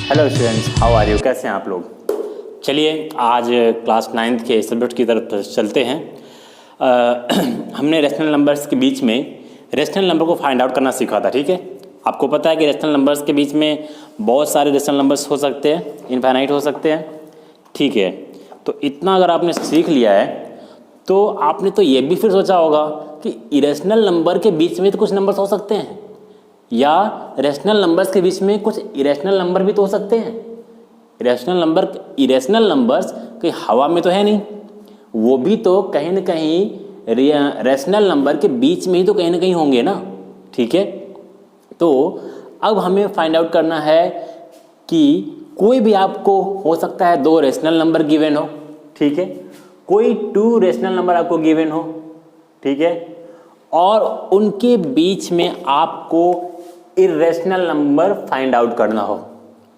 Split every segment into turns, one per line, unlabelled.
Hello students, how are you? कैसे हैं आप लोग? चलिए आज क्लास 9th के सब्जेक्ट की तरफ चलते हैं। हमने रेशनल नंबर्स के बीच में रेशनल नंबर को फाइंड आउट करना सीखा था। ठीक है, आपको पता है कि रेशनल नंबर्स के बीच में बहुत सारे रेशनल नंबर्स हो सकते हैं, इनफाइनाइट हो सकते हैं। ठीक है, तो इतना अगर आपने सीख लिया है तो आपने तो ये भी फिर सोचा होगा कि इरेशनल नंबर के बीच में तो कुछ नंबर्स हो सकते हैं, या रेशनल नंबर्स के बीच में कुछ इरेशनल नंबर भी तो हो सकते हैं। इरेशनल नंबर्स कहीं हवा में तो है नहीं, वो भी तो कहीं ना कहीं रेशनल नंबर के बीच में ही तो कहीं ना कहीं होंगे ना। ठीक है, तो अब हमें फाइंड आउट करना है कि कोई भी आपको हो सकता है 2 रेशनल नंबर गिवन हो। ठीक है, कोई 2 रेशनल नंबर आपको गिवन हो। ठीक है, और उनके बीच में आपको इरेशनल नंबर फाइंड आउट करना हो।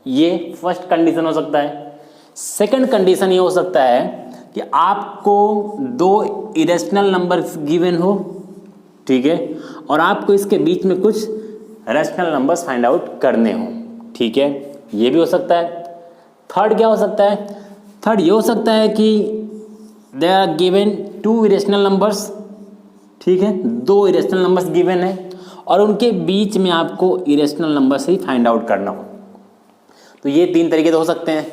ये फर्स्ट कंडीशन हो सकता है। सेकंड कंडीशन ये हो सकता है कि आपको 2 इरेशनल नंबर गिवन हो। ठीक है, और आपको इसके बीच में कुछ रेशनल नंबर्स फाइंड आउट करने हो। ठीक है, ये भी हो सकता है। थर्ड क्या हो सकता है? थर्ड ये हो सकता है कि they are given 2 irrational numbers. ठीक है, 2 इरेशनल नंबर्स गिवन है और उनके बीच में आपको इरेशनल नंबर से ही फाइंड आउट करना हो। तो ये 3 तरीके तो हो सकते हैं,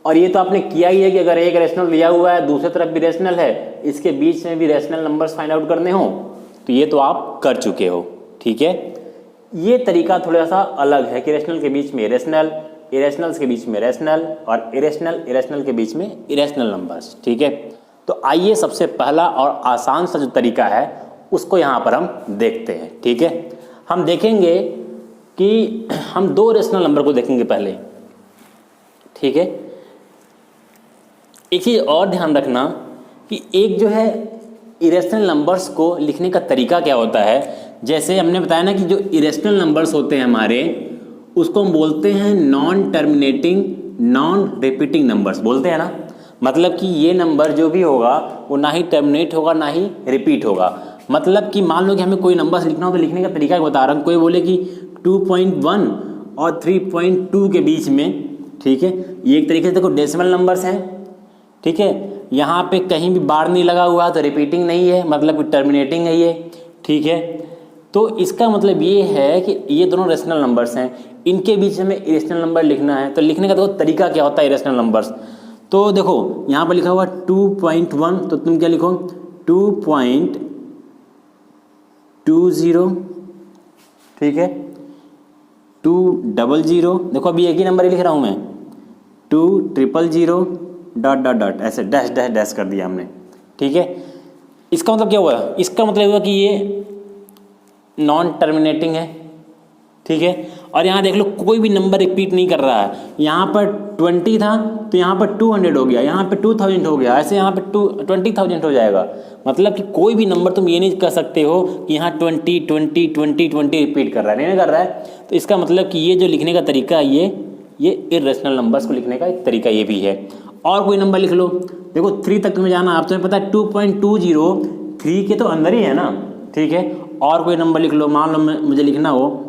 और ये तो आपने किया ही है कि अगर एक रेशनल दिया हुआ है, दूसरी तरफ भी रेशनल है, इसके बीच में भी रेशनल नंबर्स फाइंड आउट करने हो, तो ये तो आप कर चुके हो। ठीक है, ये तरीका थोड़ा सा अलग है कि रेशनल के बीच में इरेशनल, इरेशनल्स के बीच में रेशनल, और इरेशनल के बीच में इरेशनल नंबर्स। ठीक है, तो आइए सबसे पहला और आसान सा जो तरीका है उसको यहाँ पर हम देखते हैं। ठीक है, हम देखेंगे कि हम 2 रेशनल नंबर को देखेंगे पहले। ठीक है, एक चीज़ और ध्यान रखना कि एक जो है इरेशनल नंबर्स को लिखने का तरीका क्या होता है। जैसे हमने बताया ना कि जो इरेशनल नंबर्स होते हैं हमारे, उसको हम बोलते हैं non terminating non repeating numbers बोलते हैं ना। मतलब कि ये नंबर जो भी होगा वो ना ही टर्मिनेट होगा ना ही रिपीट होगा। मतलब कि मान लो कि हमें कोई नंबर लिखना हो तो लिखने का तरीका बता रहा हूँ। कोई बोले कि 2.1 और 3.2 के बीच में। ठीक है, ये एक तरीके से देखो डेसिमल नंबर्स हैं। ठीक है, यहाँ पे कहीं भी बार नहीं लगा हुआ तो रिपीटिंग नहीं है, मतलब कि टर्मिनेटिंग है ये। ठीक है, तो इसका मतलब ये है कि ये दोनों रेशनल नंबर्स हैं, इनके बीच में इरेशनल नंबर लिखना है। तो लिखने का देखो तरीका क्या होता है इरेशनल नंबर्स। तो देखो यहाँ पर लिखा हुआ 2.1, तो तुम क्या लिखो 2.20। ठीक है, 200। देखो अभी एक ही नंबर ही लिख रहा हूँ मैं, 20000 ... ऐसे डैश डैश डैश कर दिया हमने। ठीक है, इसका मतलब क्या हुआ? इसका मतलब हुआ कि ये नॉन टर्मिनेटिंग है। ठीक है, और यहाँ देख लो कोई भी नंबर रिपीट नहीं कर रहा है। यहाँ पर 20 था तो यहाँ पर 200 हो गया, यहाँ पर 2000 हो गया, ऐसे यहाँ पर 20,000 हो जाएगा। मतलब कि कोई भी नंबर तुम ये नहीं कर सकते हो कि यहाँ 20 20 20 20 रिपीट कर रहा है, नहीं कर रहा है। तो इसका मतलब कि ये जो लिखने का तरीका है ये इरेशनल नंबर्स को लिखने का एक तरीका ये भी है। और कोई नंबर लिख लो, देखो 3 तक तुम्हें जाना, आप तुम्हें पता है 2.20 3 के तो अंदर ही है ना। ठीक है, और कोई नंबर लिख लो, मान लो मुझे लिखना हो,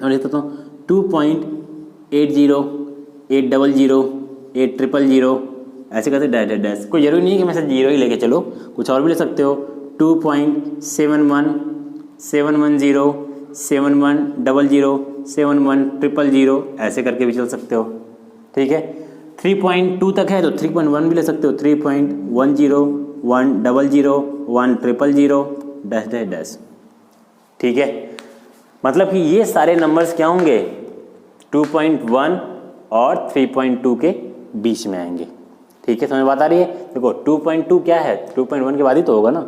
मैं लिखता हूँ 2.80 800 8000, ऐसे करते डैश डैश डैश। कोई जरूरी नहीं है कि मैं से 0 ही लेके चलो, कुछ और भी ले सकते हो। 2.71 710 7100 71000, ऐसे करके भी चल सकते हो। ठीक है, 3.2 तक है तो 3.1 भी ले सकते हो, 3.10 100 100 डैश डैश डैश। ठीक है, मतलब कि ये सारे नंबर्स क्या होंगे 2.1 और 3.2 के बीच में आएंगे। ठीक है, समझ बात आ रही है? देखो 2.2 क्या है, 2.1 के बाद ही तो होगा ना।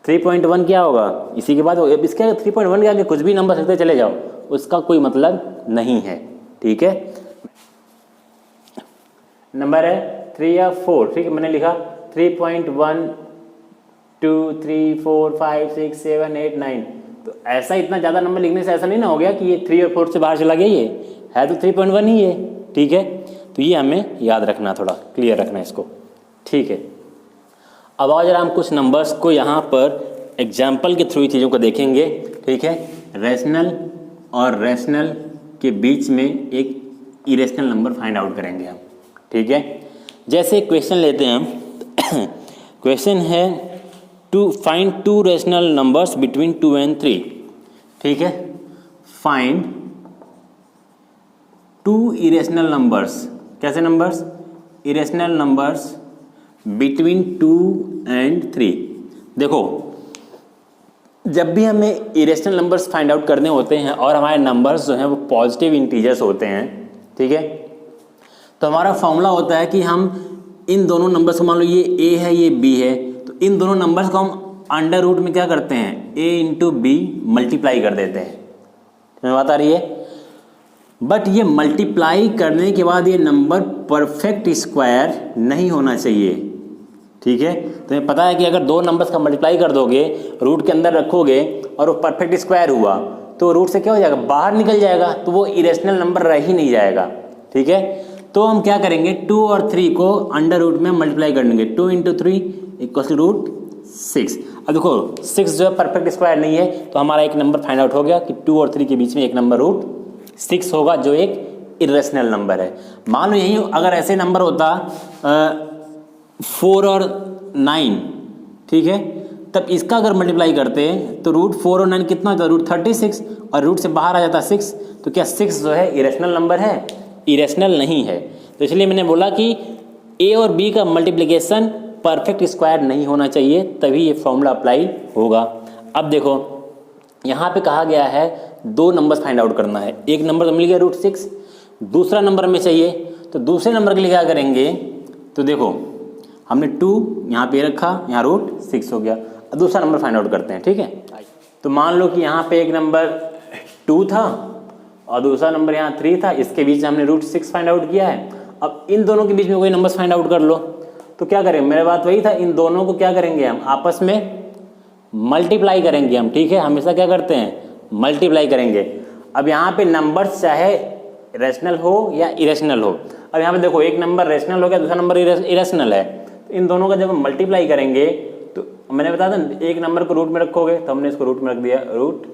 3.1 क्या होगा, इसी के बाद। इसके 3.1 के आगे कुछ भी नंबर सकते चले जाओ, उसका कोई मतलब नहीं है। ठीक है, नंबर है 3 या 4। ठीक है, मैंने लिखा 3.1 2 3 4 5 6 7 8 9। तो ऐसा इतना ज़्यादा नंबर लिखने से ऐसा नहीं ना हो गया कि ये 3 और 4 से बाहर चला गया। ये है तो 3.1 ही है। ठीक है, तो ये हमें याद रखना, थोड़ा क्लियर रखना इसको। ठीक है, अब आज हम कुछ नंबर्स को यहाँ पर एग्जाम्पल के थ्रू चीज़ों को देखेंगे। ठीक है, रेशनल और रेशनल के बीच में एक इरेशनल नंबर फाइंड आउट करेंगे हम, ठीक है। जैसे क्वेश्चन लेते हैं हम क्वेश्चन है to find two rational numbers between 2 and 3, ठीक है। फाइंड टू इरेशनल नंबर्स, कैसे numbers? Irrational numbers between 2 and 3। देखो, जब भी हमें इरेशनल नंबर्स फाइंड आउट करने होते हैं और हमारे नंबर्स जो हैं वो पॉजिटिव इंटीजर्स होते हैं, ठीक है, तो हमारा फॉर्मूला होता है कि हम इन दोनों नंबर्स को, मान लो ये a है ये b है, तो इन दोनों नंबर्स को हम अंडर रूट में क्या करते हैं, a इंटू बी मल्टीप्लाई कर देते हैं। तुम्हें बात आ रही है? बट ये मल्टीप्लाई करने के बाद ये नंबर परफेक्ट स्क्वायर नहीं होना चाहिए, ठीक है। तुम्हें पता है कि अगर दो नंबर्स का मल्टीप्लाई कर दोगे, रूट के अंदर रखोगे और वो परफेक्ट स्क्वायर हुआ तो रूट से क्या हो जाएगा, बाहर निकल जाएगा, तो वो इरेशनल नंबर रह ही नहीं जाएगा, ठीक है। तो हम क्या करेंगे, 2 और 3 को अंडर रूट में मल्टीप्लाई कर देंगे। 2 इंटू 3 इक्वल्स टू रूट 6। अब देखो 6 जो है परफेक्ट स्क्वायर नहीं है, तो हमारा एक नंबर फाइंड आउट हो गया कि 2 और 3 के बीच में एक नंबर रूट 6 होगा, जो एक इरेशनल नंबर है। मान लो यही अगर ऐसे नंबर होता 4 और 9, ठीक है, तब इसका अगर मल्टीप्लाई करते तो रूट 4 और 9 कितना होता है, रूट 36, और रूट से बाहर आ जाता 6, तो क्या 6 जो है इरेशनल नंबर है? इरेशनल नहीं है। तो इसलिए मैंने बोला कि ए और बी का मल्टीप्लिकेशन परफेक्ट स्क्वायर नहीं होना चाहिए, तभी ये फॉर्मूला अप्लाई होगा। अब देखो यहाँ पे कहा गया है दो नंबर्स फाइंड आउट करना है। एक नंबर तो मिल गया रूट 6, दूसरा नंबर में चाहिए, तो दूसरे नंबर के लिए क्या करेंगे, तो देखो हमने 2 यहाँ पे रखा, यहाँ रूट 6 हो गया। अब दूसरा नंबर फाइंड आउट करते हैं, ठीक है। तो मान लो कि यहाँ पे एक नंबर 2 था और दूसरा नंबर यहाँ 3 था, इसके बीच में हमने रूट 6 फाइंड आउट किया है। अब इन दोनों के बीच में कोई नंबर्स फाइंड आउट कर लो, तो क्या करें, मेरे बात वही था, इन दोनों को क्या करेंगे हम, आपस में मल्टीप्लाई करेंगे हम, ठीक है। हमेशा क्या करते हैं, मल्टीप्लाई करेंगे। अब यहाँ पे नंबर्स चाहे रेशनल हो या इरेशनल हो, अब यहाँ पे देखो एक नंबर रेशनल हो गया, दूसरा नंबर इरेशनल है, तो इन दोनों का जब हम मल्टीप्लाई करेंगे, तो मैंने बताया था एक नंबर को रूट में रखोगे, तो हमने इसको रूट में रख दिया रूट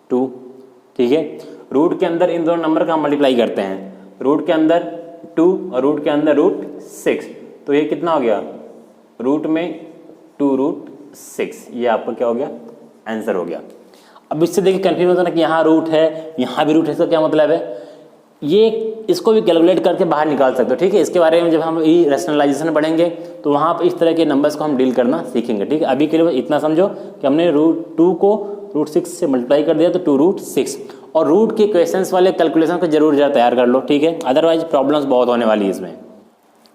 2, ठीक है। रूट के अंदर इन दोनों नंबर का हम मल्टीप्लाई करते हैं, रूट के अंदर 2 और रूट के अंदर रूट 6, तो ये कितना हो गया, रूट में 2 रूट 6, ये आपका क्या हो गया, आंसर हो गया। अब इससे देखिए कन्फ्यूज होता है ना कि यहाँ रूट है यहाँ भी रूट है, इसका क्या मतलब है, ये इसको भी कैलकुलेट करके बाहर निकाल सकते हो, ठीक है। इसके बारे में जब हम ये रैशनलाइजेशन पढ़ेंगे तो वहाँ पर इस तरह के नंबर्स को हम डील करना सीखेंगे, ठीक है। अभी के लिए इतना समझो कि हमने रूट 2 को रूट 6 से मल्टीप्लाई कर दिया, तो 2 रूट 6, और रूट के क्वेश्चंस वाले कैलकुलेशन को जरूर जरा तैयार कर लो, ठीक है, अदरवाइज प्रॉब्लम्स बहुत होने वाली है इसमें।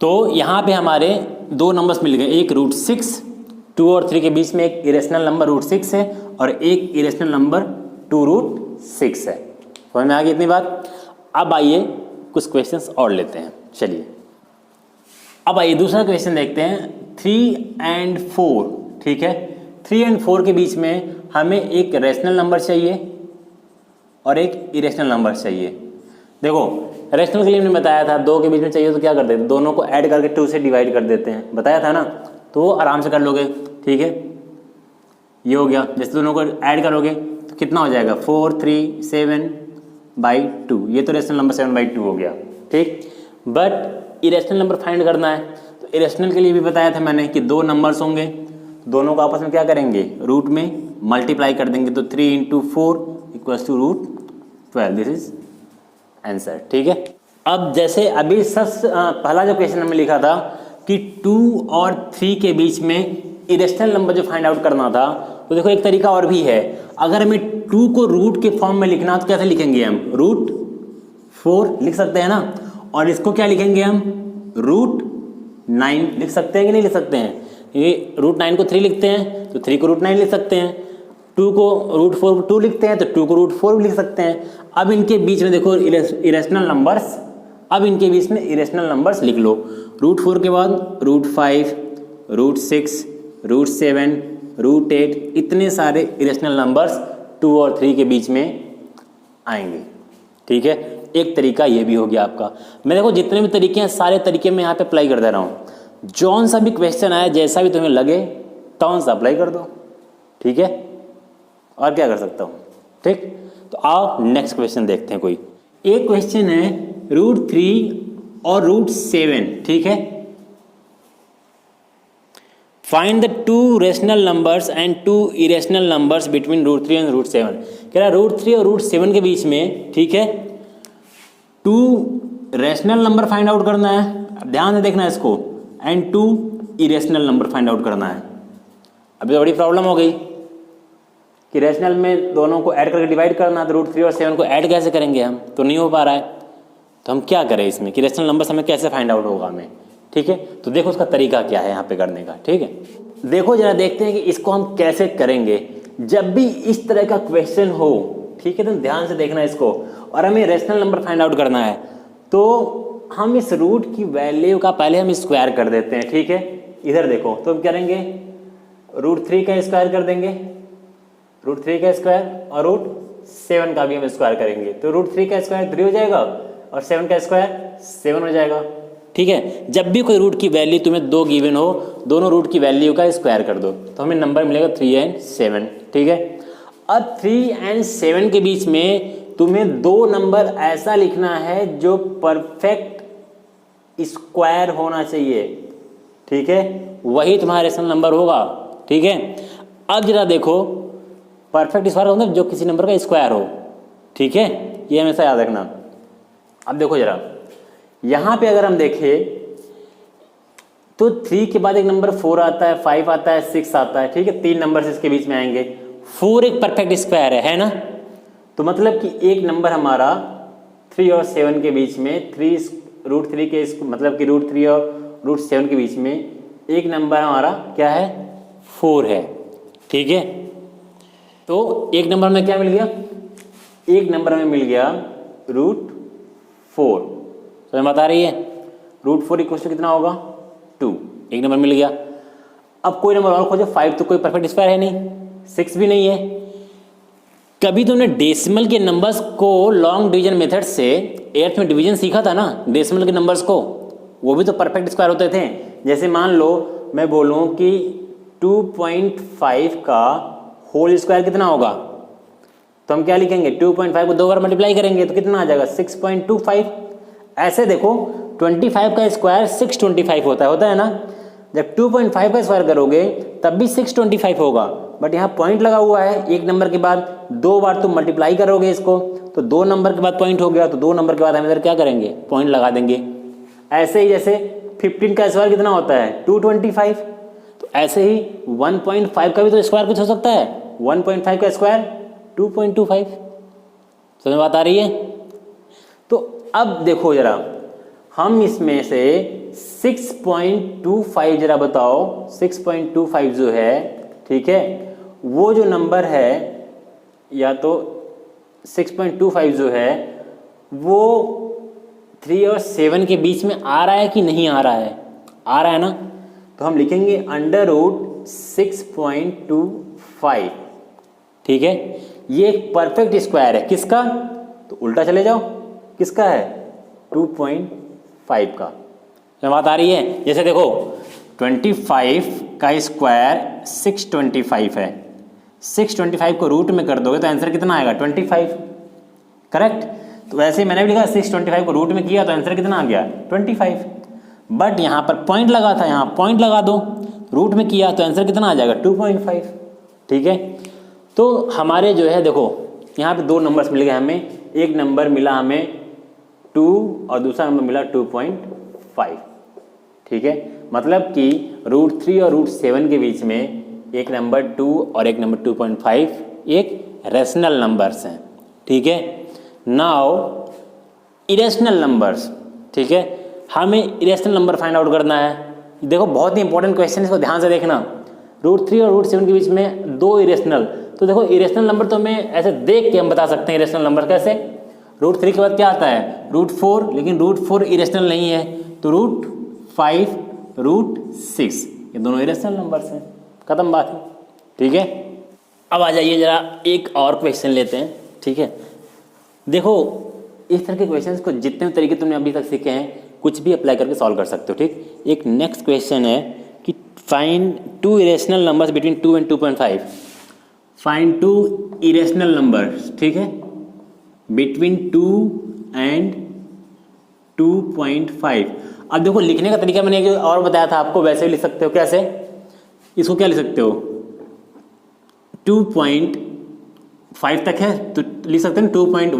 तो यहाँ पे हमारे दो नंबर्स मिल गए, एक रूट 6, 2 और 3 के बीच में एक इरेशनल नंबर रूट 6 है, और एक इरेशनल नंबर 2 रूट 6 है। समझ में आ गई इतनी बात। अब आइए कुछ क्वेश्चंस और लेते हैं, चलिए अब आइए दूसरा क्वेश्चन देखते हैं। 3 and 4, ठीक है, 3 and 4 के बीच में हमें एक रेशनल नंबर चाहिए और एक इरेशनल नंबर चाहिए। देखो रेशनल के लिए हमने बताया था 2 के बीच में चाहिए तो क्या कर देते, दोनों को ऐड करके 2 से डिवाइड कर देते हैं, बताया था ना, तो वो आराम से कर लोगे, ठीक है। ये हो गया, जैसे दोनों को ऐड करोगे तो कितना हो जाएगा, 4 3 7/2, ये तो रेशनल नंबर 7/2 हो गया, ठीक। बट इरेशनल नंबर फाइंड करना है, तो इरेशनल के लिए भी बताया था मैंने कि 2 नंबर्स होंगे, दोनों को आपस में क्या करेंगे, रूट में मल्टीप्लाई कर देंगे, तो 3 into 4 equals to root 12, this is answer, ठीक है। अब जैसे अभी पहला जो क्वेश्चन हमने लिखा था कि 2 और 3 के बीच में इरेशनल नंबर जो फाइंड आउट करना था, तो देखो एक तरीका और भी है। अगर हमें 2 को रूट के फॉर्म में लिखना तो कैसे लिखेंगे हम, रूट 4 लिख सकते हैं ना, और इसको क्या लिखेंगे हम, रूट 9 लिख सकते हैं कि नहीं लिख सकते हैं। ये रूट 9 को 3 लिखते हैं तो 3 को रूट 9 लिख सकते हैं, 2 को रूट 4 को 2 लिखते हैं तो 2 को रूट 4 भी लिख सकते हैं। अब इनके बीच में देखो इरेशनल नंबर्स, अब इनके बीच में इरेशनल नंबर्स लिख लो, रूट 4 के बाद रूट 5, रूट 6, रूट 7, रूट 8, इतने सारे इरेशनल नंबर्स 2 और 3 के बीच में आएंगे, ठीक है। एक तरीका ये भी हो गया आपका। मैं देखो जितने भी तरीके हैं सारे तरीके मैं यहाँ पे अप्लाई कर दे रहा हूँ, जौन सा भी क्वेश्चन आया जैसा भी तुम्हें लगे तौन सा अप्लाई कर दो, ठीक है, और क्या कर सकता हूँ, ठीक। तो आओ नेक्स्ट क्वेश्चन देखते हैं। कोई एक क्वेश्चन है √3 और √7, ठीक है। Find the 2 rational numbers and 2 irrational numbers between √3 and √7। कह रहा है √3 और √7 के बीच में, ठीक है, 2 रेशनल नंबर फाइंड आउट करना है, अब ध्यान से देखना है इसको, and 2 irrational number find out करना है। अभी तो बड़ी प्रॉब्लम हो गई कि रेशनल में दोनों को ऐड करके डिवाइड करना है, तो √3 और 7 को ऐड कैसे करेंगे हम, तो नहीं हो पा रहा है। तो हम क्या करें इसमें कि रेशनल नंबर हमें कैसे फाइंड आउट होगा हमें, ठीक है। तो देखो उसका तरीका क्या है यहाँ पे करने का, ठीक है। देखो जरा देखते हैं कि इसको हम कैसे करेंगे। जब भी इस तरह का क्वेश्चन हो, ठीक है, तो ध्यान से देखना इसको, और हमें रेशनल नंबर फाइंड आउट करना है, तो हम इस रूट की वैल्यू का पहले हम स्क्वायर कर देते हैं, ठीक है। इधर देखो, तो हम करेंगे √3 का स्क्वायर कर देंगे, √3 का स्क्वायर, और √7 का भी हम स्क्वायर करेंगे, तो √3 का स्क्वायर 3 हो जाएगा और 7 का स्क्वायर 7 हो जाएगा, ठीक है। जब भी कोई रूट की वैल्यू तुम्हें 2 गिवन हो, दोनों रूट की वैल्यू का स्क्वायर कर दो, तो हमें नंबर मिलेगा 3 और 7, ठीक है। अब 3 और 7 के बीच में तुम्हें 2 नंबर ऐसा लिखना है जो परफेक्ट स्क्वायर होना चाहिए, ठीक है, वही तुम्हारा रेशनल नंबर होगा, ठीक है। अब जरा देखो, परफेक्ट स्क्वायर होता है जो किसी नंबर का स्क्वायर हो, ठीक है, ये हमेशा याद रखना। अब देखो जरा यहाँ पे अगर हम देखें तो 3 के बाद एक नंबर 4 आता है, 5 आता है, 6 आता है, ठीक है, 3 नंबर इसके बीच में आएंगे। 4 एक परफेक्ट स्क्वायर है ना, तो मतलब कि एक नंबर हमारा 3 और 7 के बीच में, √3 के मतलब कि √3 और √7 के बीच में एक नंबर हमारा क्या है, 4 है, ठीक है। तो एक नंबर में क्या मिल गया, एक नंबर में मिल गया √4, तो बता रही है √4 इक्वल टू कितना होगा, 2, एक नंबर मिल गया। अब कोई नंबर और खोजो, 5 तो कोई परफेक्ट स्क्वायर है नहीं, 6 भी नहीं है। कभी तुमने डेसिमल के नंबर्स को लॉन्ग डिवीजन मेथड से 8th में डिवीजन सीखा था ना, डेसिमल के नंबर्स को, वो भी तो परफेक्ट स्क्वायर होते थे। जैसे मान लो मैं बोलूँ कि 2.5 का होल स्क्वायर कितना होगा, तो हम क्या लिखेंगे, 2.5 को 2 बार मल्टीप्लाई करेंगे तो कितना आ जाएगा, 6.25। ऐसे देखो 25 का स्क्वायर 625 होता है ना। जब 2.5 का स्क्वायर करोगे तब भी 625 होगा, बट यहाँ पॉइंट लगा हुआ है, एक नंबर के बाद 2 बार तुम मल्टीप्लाई करोगे इसको, तो 2 नंबर के बाद पॉइंट हो गया, तो 2 नंबर के बाद हम इधर क्या करेंगे, पॉइंट लगा देंगे। ऐसे ही जैसे 15 का स्क्वायर कितना होता है, 225, तो ऐसे ही 1.5 का भी तो स्क्वायर कुछ हो सकता है, 1.5 का स्क्वायर 2.25। समझ बात आ रही है। तो अब देखो जरा, हम इसमें से 6.25 जरा बताओ, 6.25 जो है, ठीक है, वो जो नंबर है, या तो 6.25 जो है वो 3 और 7 के बीच में आ रहा है कि नहीं आ रहा है, आ रहा है ना, तो हम लिखेंगे √6.25, ठीक है। ये एक परफेक्ट स्क्वायर है, किसका, तो उल्टा चले जाओ, किसका है, 2.5 का। बात आ रही है। जैसे देखो 25 का स्क्वायर 625 है, 625 को रूट में कर दोगे तो आंसर कितना आएगा, 25, करेक्ट। तो वैसे मैंने भी लिखा 625 को रूट में किया तो आंसर कितना आ गया, 25, बट यहाँ पर पॉइंट लगा था, यहाँ पॉइंट लगा दो, रूट में किया तो आंसर कितना आ जाएगा, 2.5, ठीक है। तो हमारे जो है देखो यहाँ पे 2 नंबर्स मिल गए हमें, एक नंबर मिला हमें 2 और दूसरा नंबर मिला 2.5, ठीक है। मतलब कि √3 और √7 के बीच में एक नंबर 2 और एक नंबर 2.5 एक रेशनल नंबर्स हैं, ठीक है। नाउ इरेशनल नंबर्स, ठीक है, हमें इरेशनल नंबर फाइंड आउट करना है। देखो बहुत ही इंपॉर्टेंट क्वेश्चन है, इसको ध्यान से देखना। √3 और √7 के बीच में 2 इरेशनल, तो देखो इरेशनल नंबर तो हमें ऐसे देख के हम बता सकते हैं इरेशनल नंबर कैसे। √3 के बाद क्या आता है, √4, लेकिन √4 इरेशनल नहीं है, तो √5, √6, ये दोनों इरेशनल नंबर्स हैं, खत्म बात है, ठीक है। अब आ जाइए जरा एक और क्वेश्चन लेते हैं, ठीक है। देखो इस तरह के क्वेश्चंस को जितने तरीके तुमने अभी तक सीखे हैं कुछ भी अप्लाई करके सॉल्व कर सकते हो, ठीक। एक नेक्स्ट क्वेश्चन है कि find 2 irrational numbers between 2 and 2.5। Find 2 irrational numbers, ठीक है, बिटवीन 2 and 2.5। अब देखो लिखने का तरीका मैंने एक और बताया था आपको, वैसे भी लिख सकते हो। कैसे? इसको क्या लिख सकते हो, 2.5 तक है तो लिख सकते हैं 2.10,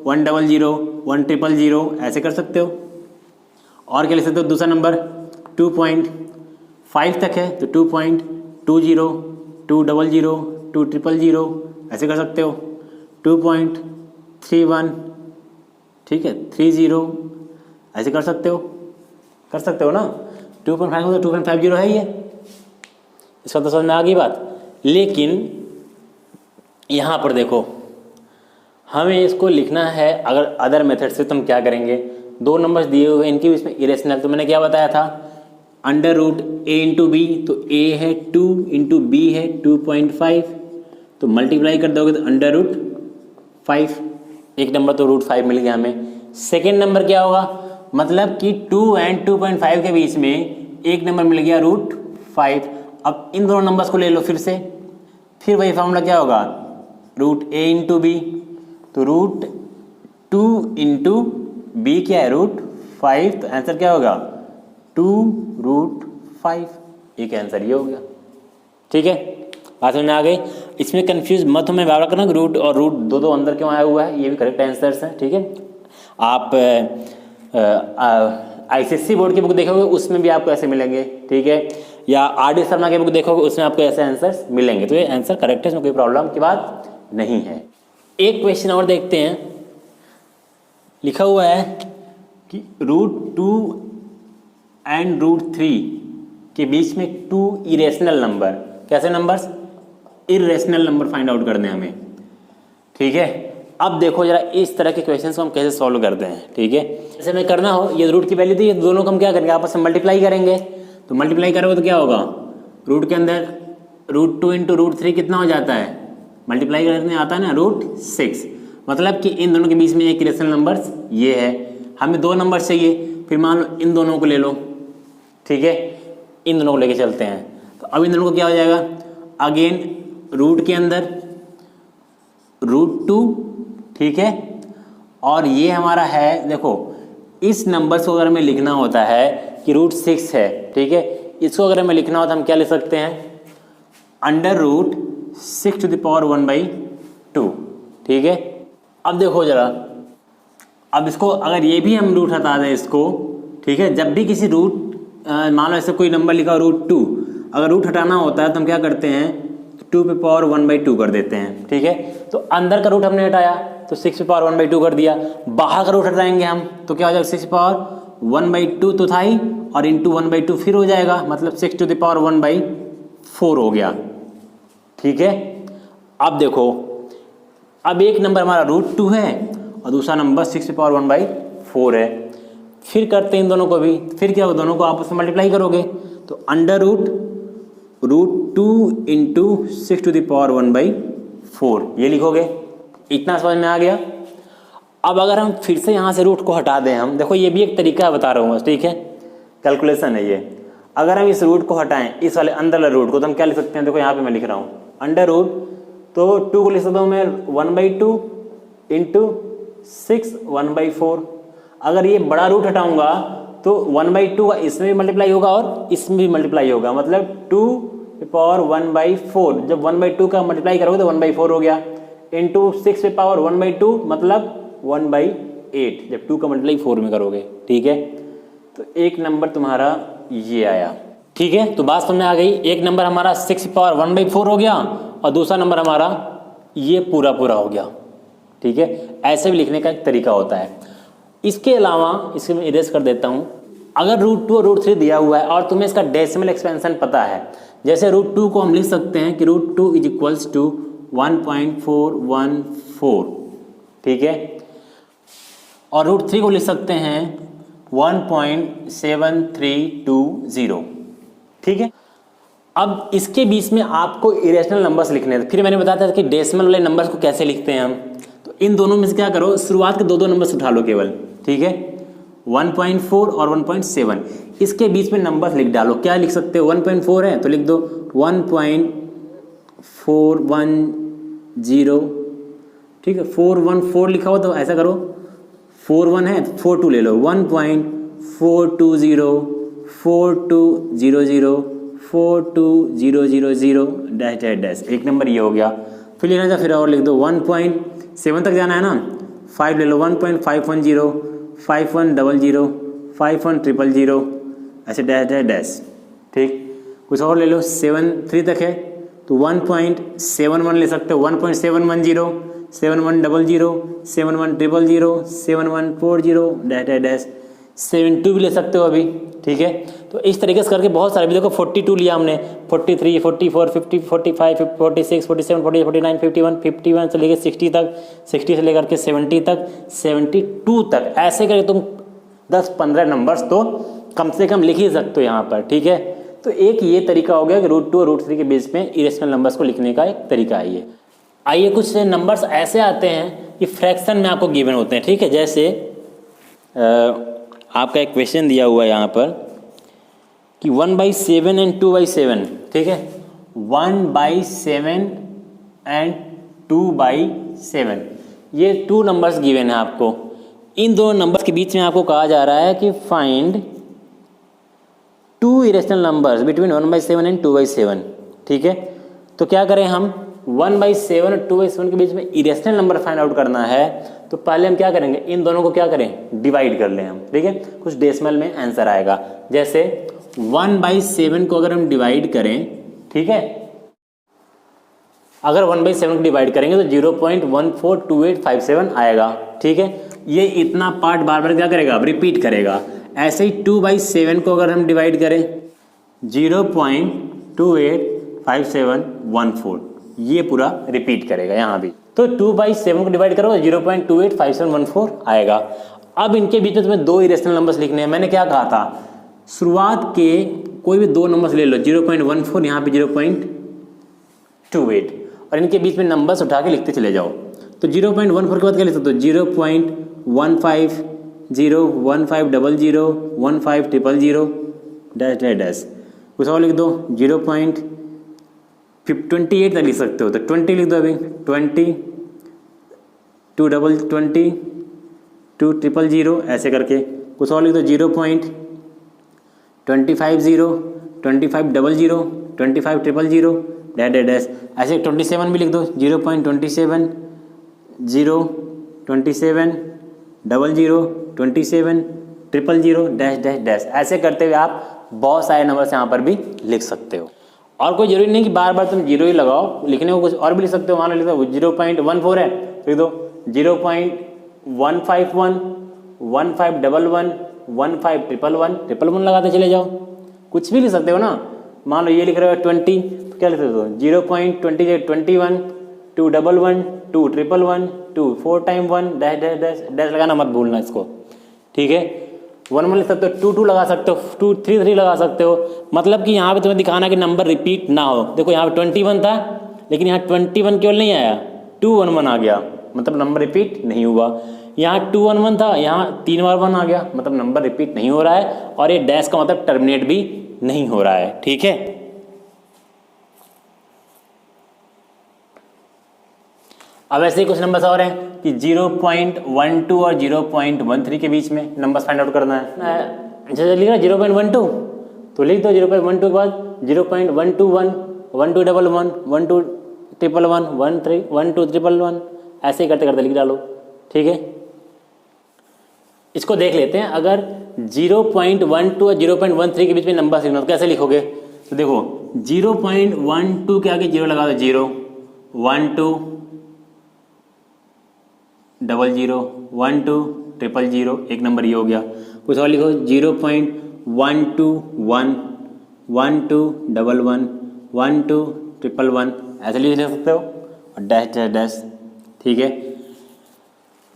100, 100, ऐसे कर सकते हो। और क्या लिख सकते हो, दूसरा नंबर 2.5 तक है तो 2.20, 200, 200, ऐसे कर सकते हो। 2.31, ठीक है, 30, ऐसे कर सकते हो ना। 2.5 तो 2.50 है ये, इसका तो समझ में आ गई बात। लेकिन यहाँ पर देखो, हमें इसको लिखना है अगर अदर मेथड से, तो हम क्या करेंगे, दो नंबर्स दिए हुए हैं, इनके बीच में इरेशनल, तो मैंने क्या बताया था, अंडर रूट ए इंटू बी, तो ए है 2 इंटू बी है 2.5, तो मल्टीप्लाई कर दोगे तो अंडर रूट 5, एक नंबर तो रूट 5 मिल गया हमें। सेकेंड नंबर क्या होगा, मतलब कि 2 एंड 2.5 के बीच में एक नंबर मिल गया रूट 5। अब इन दोनों नंबर्स को ले लो फिर वही फॉर्मूला क्या होगा, रूट ए इंटू बी, तो रूट 2 इंटू बी क्या है, रूट 5, तो आंसर क्या होगा 2√5, एक आंसर ये हो गया। ठीक है, बात समझ में आ गई। इसमें कंफ्यूज मत हमें बार करना, रूट और रूट दो अंदर क्यों आया हुआ है, ये भी करेक्ट आंसर्स हैं। ठीक है, आप ICSE बोर्ड की बुक देखोगे उसमें भी आपको ऐसे मिलेंगे। ठीक है, या RD शर्मा की बुक देखोगे उसमें आपको ऐसे आंसर्स मिलेंगे, तो ये आंसर करेक्ट है, इसमें कोई प्रॉब्लम की बात नहीं है। एक क्वेश्चन और देखते हैं, लिखा हुआ है कि √2 एंड √3 के बीच में 2 इरेशनल नंबर, कैसे numbers, irrational number find out करने हमें। ठीक है, अब देखो जरा इस तरह के क्वेश्चंस को हम कैसे सॉल्व करते हैं। ठीक है, जैसे हमें करना हो, ये रूट की वैल्यू थी, ये दोनों को हम क्या करेंगे, आपस में मल्टीप्लाई करेंगे। तो मल्टीप्लाई करोगे तो क्या होगा, रूट के अंदर √2 इंटू √3 कितना हो जाता है, मल्टीप्लाई करने आता है ना, √6। मतलब कि इन दोनों के बीच में एक इरेशनल नंबर ये है, हमें दो नंबर चाहिए, फिर मान लो इन दोनों को ले लो। ठीक है, इन दोनों को लेके चलते हैं, तो अब इन दोनों को क्या हो जाएगा, अगेन रूट के अंदर √2, ठीक है, और ये हमारा है, देखो इस नंबर को अगर हमें लिखना होता है कि √6 है, ठीक है, इसको अगर हमें लिखना होता है हम क्या लिख सकते हैं, √6⁻1/2। ठीक है, अब देखो जरा, अब इसको अगर ये भी हम रूट हटा दें इसको, ठीक है, जब भी किसी रूट मान लो ऐसे कोई नंबर लिखा हो √2, अगर रूट हटाना होता है तो हम क्या करते हैं, 2⁻1/2 कर देते हैं। ठीक है, तो अंदर का रूट हमने हटाया तो 6⁻1/2 कर दिया, बाहर का रूट हटाएंगे हम तो क्या हो जाएगा, 6⁻1/2 तो था ही, और इंटू 1/2 फिर हो जाएगा, मतलब 6⁻1/4 हो गया। ठीक है, अब देखो, अब एक नंबर हमारा √2 है और दूसरा नंबर 6⁻1/4 है, फिर करते हैं इन दोनों को भी, फिर क्या होगा, दोनों को आपस में मल्टीप्लाई करोगे तो अंडर √2 इंटू 6⁻1/4 ये लिखोगे। इतना समझ में आ गया। अब अगर हम फिर से यहाँ से रूट को हटा दें, हम देखो ये भी एक तरीका बता रहा हूँ, ठीक है, कैलकुलेशन है ये। अगर हम इस रूट को हटाएं, इस वाले अंदर वाले रूट को, तो हम क्या लिख सकते हैं, देखो यहाँ पे मैं लिख रहा हूँ अंडर रूट, तो 2 को लिख सकता हूँ मैं 1/2 इंटू 6 1/4। अगर ये बड़ा रूट हटाऊंगा तो 1/2 का इसमें भी मल्टीप्लाई होगा और इसमें भी मल्टीप्लाई होगा, मतलब 2⁻1/4, जब 1/2 का मल्टीप्लाई करोगे तो 1/4 हो गया, इंटू 6⁻1/2 मतलब 1/8, जब 2 का मल्टीप्लाई 4 में करोगे। ठीक है, तो एक नंबर तुम्हारा ये आया। ठीक है, तो बात समझ में आ गई, एक नंबर हमारा 6⁻1/4 हो गया और दूसरा नंबर हमारा ये पूरा हो गया। ठीक है, ऐसे भी लिखने का एक तरीका होता है। इसके अलावा इसे मैं इरेज कर देता हूँ, अगर √2 और √3 दिया हुआ है और तुम्हें इसका डेसिमल एक्सपेंशन पता है, जैसे √2 को हम लिख सकते हैं कि √2 = 1.414, ठीक है, और √3 को लिख सकते हैं 1.7320। ठीक है, अब इसके बीच में आपको इरेशनल नंबर्स लिखने हैं। फिर मैंने बताया था कि डेसिमल वाले नंबर्स को कैसे लिखते हैं हम, तो इन दोनों में से क्या करो, शुरुआत के दो नंबर्स उठा लो केवल। ठीक है, 1.4 और 1.7, इसके बीच में नंबर्स लिख डालो। क्या लिख सकते हो, 1.4 है तो लिख दो 1.410, ठीक है, 414 लिखा हो तो ऐसा करो 4 1 है, 4 2 ले लो, 1.42042000 42000 डैश डैश डैश, एक नंबर ये हो गया। फिर लेना था, फिर और लिख दो, 1.7 तक जाना है ना, 5 ले लो, 1.510 5100 51000 ऐसे डैश डैश डैश, ठीक। कुछ और ले लो, 7 3 तक है तो 1.71 ले सकते हो, 1.710 7100 71000 7140 डैश डैश डैश, 72 भी ले सकते हो अभी, ठीक है। तो इस तरीके से करके बहुत सारे, भी देखो 42 लिया हमने, 43 44 50 45 46 47 48 49 51 51 से लेकर 60 तक, 60 से लेकर के 70 तक, 72 तक, ऐसे करके तुम 10-15 नंबर्स तो कम से कम लिख ही सकते हो यहाँ पर, ठीक है। तो एक ये तरीका हो गया कि √2 और √3 के बेस में इरेशनल नंबर्स को लिखने का एक तरीका है ये। आइए कुछ नंबर्स ऐसे आते हैं कि फ्रैक्शन में आपको गिवन होते हैं, ठीक है। जैसे आपका एक क्वेश्चन दिया हुआ है यहाँ पर कि 1/7 एंड 2/7, ठीक है। 1/7 एंड 2/7 ये 2 नंबर्स गिवन है आपको। इन दोनों नंबर्स के बीच में आपको कहा जा रहा है कि find 2 irrational numbers between 1/7 and 2/7, ठीक है। तो क्या करें हम, 1/7 और 2/7 के बीच में इरेशनल नंबर फाइंड आउट करना है, तो पहले हम क्या करेंगे, इन दोनों को क्या करें, डिवाइड कर लें हम, ठीक है। कुछ डेसिमल में आंसर आएगा। जैसे 1/7 को अगर हम डिवाइड करें, ठीक है, अगर 1/7 को डिवाइड करेंगे तो 0.142857 आएगा, ठीक है। ये इतना पार्ट बार बार क्या करेगा, रिपीट करेगा। ऐसे ही 2/7 को अगर हम डिवाइड करें 0.285714, ये पूरा रिपीट करेगा यहाँ भी। तो 2/7 को डिवाइड करो 0.285714 आएगा। अब इनके बीच में तुम्हें 2 इरेशनल नंबर्स लिखने हैं। मैंने क्या कहा था, शुरुआत के कोई भी 2 नंबर्स ले लो, 0.14 यहाँ पे 0.28, और इनके बीच में नंबर्स उठा के लिखते चले जाओ। तो 0.14 के बाद क्या लिख सकते हो, 0.15 01500 15000 डैश डैश डैश, कुछ और लिख दो, 0.28 तक लिख सकते हो, तो 20 लिख दो अभी, 20 220 2000 ऐसे करके। कुछ और लिख दो, 0.250 2500 25000 डैश डैश डैश ऐसे। 27 भी लिख दो, 0.27 0 27 00 27 000 डैश डैश डैश, ऐसे करते हुए आप बहुत सारे नंबर्स यहाँ पर भी लिख सकते हो। और कोई जरूरी नहीं कि बार बार तुम 0 ही लगाओ, लिखने को कुछ और भी लिख सकते हो। मान लो लिखो 0.14 है, लिख दो 0.151 1511 15111 लगाते चले जाओ, कुछ भी लिख सकते हो ना। मान लो ये लिख रहे हो 20, तो क्या लिख सकते हो, 0.20 21 211 2 111 2 4 time 1 dash dash dash dash लगाना मत भूलना इसको, ठीक है। 1 लिख सकते हो, 2 लगा सकते हो, 2 3 लगा सकते हो। मतलब कि यहाँ पे तुम्हें दिखाना कि नंबर रिपीट ना हो। देखो यहाँ पे 21 था, लेकिन यहाँ 21 केवल नहीं आया, 211 आ गया, मतलब नंबर रिपीट नहीं हुआ। यहाँ 211 था, यहाँ 3 बार 1 आ गया, मतलब नंबर रिपीट नहीं हो रहा है। और ये डैश का मतलब टर्मिनेट भी नहीं हो रहा है, ठीक है। अब ऐसे ही कुछ नंबर्स और हैं कि 0.12 और 0.13 के बीच में नंबर्स फाइंड आउट करना है। जैसे लिख रहा है 0.12, तो लिख दो 0.12 के बाद 0.121 1211 12111 12311 ऐसे ही करते करते लिख डालो, ठीक है। इसको देख लेते हैं। अगर 0.12 और 0.13 के बीच में नंबर लिखना तो कैसे लिखोगे, तो देखो 0.12 के आगे 0 लगा दो, 0 1 2 00 1 2 000 एक नंबर ये हो गया। कुछ और लिखो 0.121 1 2 11 1 2 111 ऐसे लिख सकते हो, और डैश डैश डैश, ठीक है।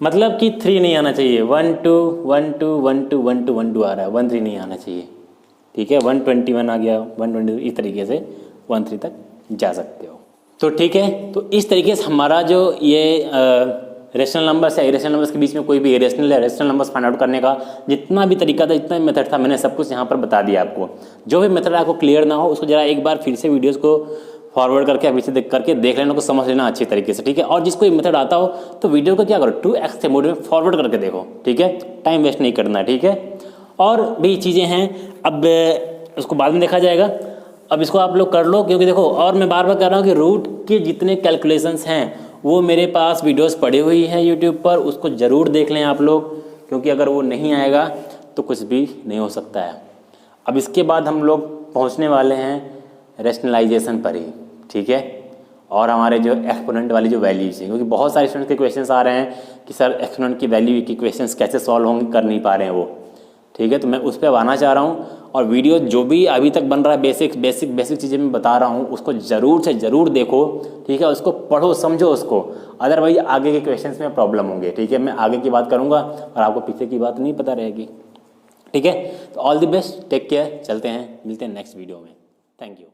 मतलब कि 3 नहीं आना चाहिए, 1 2 1 2 1 2 1 2 1 2 आ रहा है, 1 3 नहीं आना चाहिए, ठीक है। 121 आ गया, 122 इस तरीके से 1 3 तक जा सकते हो। तो ठीक है, तो इस तरीके से हमारा जो ये रेशनल नंबर्स है, इरेशनल नंबर्स के बीच में कोई भी इरेशनल या रेशनल नंबर्स फाइंड आउट करने का जितना भी तरीका था, जितना भी मेथड था, मैंने सब कुछ यहाँ पर बता दिया आपको। जो भी मेथड आपको क्लियर ना हो उसको जरा एक बार फिर से वीडियोस को फॉरवर्ड करके पीछे देख करके देख लेना, को समझ लेना अच्छी तरीके से, ठीक है। और जिसको ये मेथड आता हो तो वीडियो को क्या करो 2x के मोड में फॉरवर्ड करके देखो, ठीक है, टाइम वेस्ट नहीं करना है, ठीक है। और भी चीज़ें हैं, अब उसको बाद में देखा जाएगा, अब इसको आप लोग कर लो, क्योंकि देखो और मैं बार बार कह रहा हूँ कि रूट के जितने कैलकुलेशंस हैं वो मेरे पास वीडियोस पड़ी हुई हैं यूट्यूब पर, उसको ज़रूर देख लें आप लोग, क्योंकि अगर वो नहीं आएगा तो कुछ भी नहीं हो सकता है। अब इसके बाद हम लोग पहुँचने वाले हैं रैशनलाइजेशन पर ही, ठीक है, और हमारे जो एक्सपोनेंट वाली जो वैल्यूज हैं, क्योंकि बहुत सारे स्टूडेंट के क्वेश्चंस आ रहे हैं कि सर एक्सपोनेंट की वैल्यू की क्वेश्चंस कैसे सॉल्व होंगे, कर नहीं पा रहे हैं वो, ठीक है। तो मैं उस पर आना चाह रहा हूँ, और वीडियो जो भी अभी तक बन रहा है बेसिक चीज़ें मैं बता रहा हूँ उसको ज़रूर से ज़रूर देखो, ठीक है, उसको पढ़ो समझो उसको, अदरवाइज आगे के क्वेश्चंस में प्रॉब्लम होंगे, ठीक है। मैं आगे की बात करूँगा और आपको पीछे की बात नहीं पता रहेगी, ठीक है। तो all the best, take care, चलते हैं, मिलते हैं नेक्स्ट वीडियो में, थैंक यू।